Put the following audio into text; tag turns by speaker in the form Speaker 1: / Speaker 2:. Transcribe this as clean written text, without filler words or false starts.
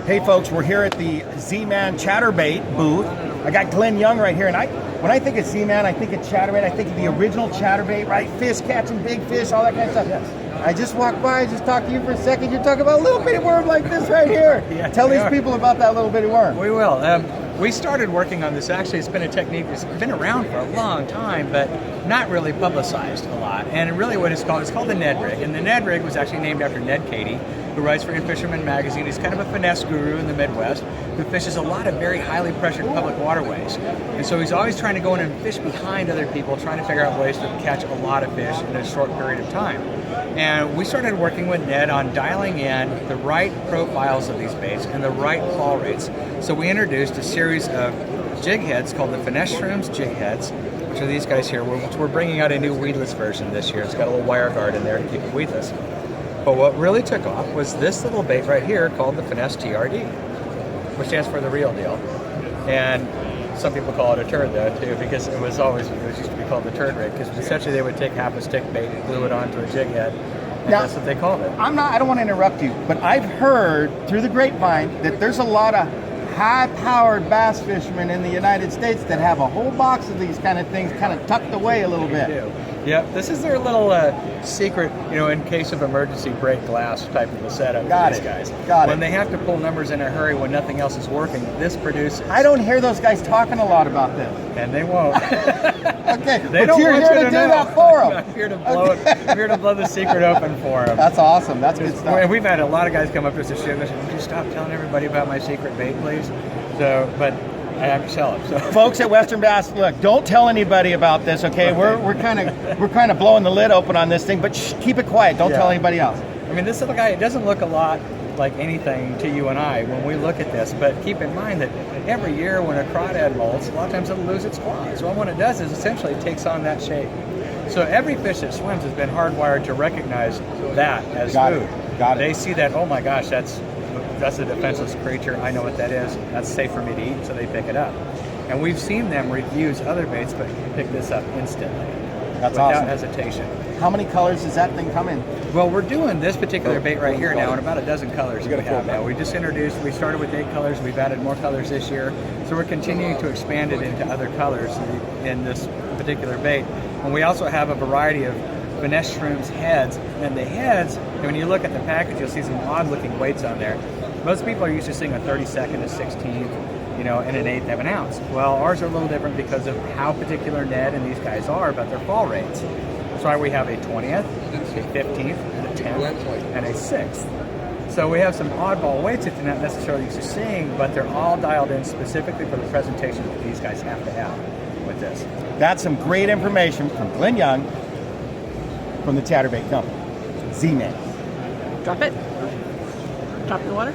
Speaker 1: Hey folks, we're here at the Z Man Chatterbait booth. I got Glenn Young right here, and when I think of Z Man, I think of chatterbait. I think of the original chatterbait, right? Fish catching big fish, all that kind of stuff. Yes. I just walked by, just talked to you for a second. You're talking about a little bitty worm like this right here. Yeah, tell these people about that little bitty worm.
Speaker 2: We will. We started working on this. Actually, it's been a technique that's been around for a long time, but not really publicized a lot. And really what it's called the Ned Rig. And the Ned Rig was actually named after Ned Cady, who writes for In Fisherman magazine. He's kind of a finesse guru in the Midwest who fishes a lot of very highly pressured public waterways. And so he's always trying to go in and fish behind other people, trying to figure out ways to catch a lot of fish in a short period of time. And we started working with Ned on dialing in the right profiles of these baits and the right fall rates. So we introduced a series of jig heads called the Finesse Shrooms jig heads, which are these guys here, which we're bringing out a new weedless version this year. It's got a little wire guard in there to keep it weedless. But what really took off was this little bait right here called the Finesse TRD, which stands for the real deal. And some people call it a turd though too, because it was used to be called the turd rig, because essentially they would take half a stick bait and glue it onto a jig head. And now, that's what they called it.
Speaker 1: I don't want to interrupt you, but I've heard through the grapevine that there's a lot of high-powered bass fishermen in the United States that have a whole box of these kind of things kind of tucked away a little bit.
Speaker 2: They do. Yep, this is their little secret, in case of emergency, break glass type of a setup for these guys. When they have to pull numbers in a hurry when nothing else is working, this produces.
Speaker 1: I don't hear those guys talking a lot about this.
Speaker 2: And they won't.
Speaker 1: Okay,
Speaker 2: they
Speaker 1: but you're here to do that for them.
Speaker 2: I'm here to blow it. I'm here to blow the secret open for them.
Speaker 1: That's awesome. That's good stuff.
Speaker 2: And we've had a lot of guys come up to us and say, "Would you stop telling everybody about my secret bait, please?" So, but I have to sell it. So.
Speaker 1: Folks at Western Bass, look, don't tell anybody about this, okay? We're kind of blowing the lid open on this thing, but keep it quiet. Don't tell anybody else.
Speaker 2: I mean, this little guy, it doesn't look a lot like anything to you and I when we look at this, but keep in mind that every year when a crawdad molts, a lot of times it'll lose its claws. Well, what it does is essentially it takes on that shape. So every fish that swims has been hardwired to recognize that as food.
Speaker 1: Got it.
Speaker 2: They see that, oh my gosh, that's a defenseless creature. I know what that is. That's safe for me to eat, so they pick it up. And we've seen them refuse other baits, but pick this up instantly.
Speaker 1: That's
Speaker 2: without
Speaker 1: awesome.
Speaker 2: hesitation.
Speaker 1: How many colors does that thing come in?
Speaker 2: Well, we're doing this particular bait right here now in about a dozen colors that we have now. We just introduced, we started with 8 colors, we've added more colors this year, so we're continuing to expand it into other colors in this particular bait. And we also have a variety of Finesse Shrooms heads, and the heads, when you look at the package, you'll see some odd looking weights on there. Most people are used to seeing a 32nd, a 16th, and an 1/8 of an ounce. Well, ours are a little different because of how particular Ned and these guys are about their fall rates. That's why we have a 20th, a 15th, a 10th, and a 6th. So we have some oddball weights that you're not necessarily used to seeing, but they're all dialed in specifically for the presentation that these guys have to have with this.
Speaker 1: That's some great information from Glenn Young from the Chatterbait Company. Z Man.
Speaker 3: Drop it. Drop in the water.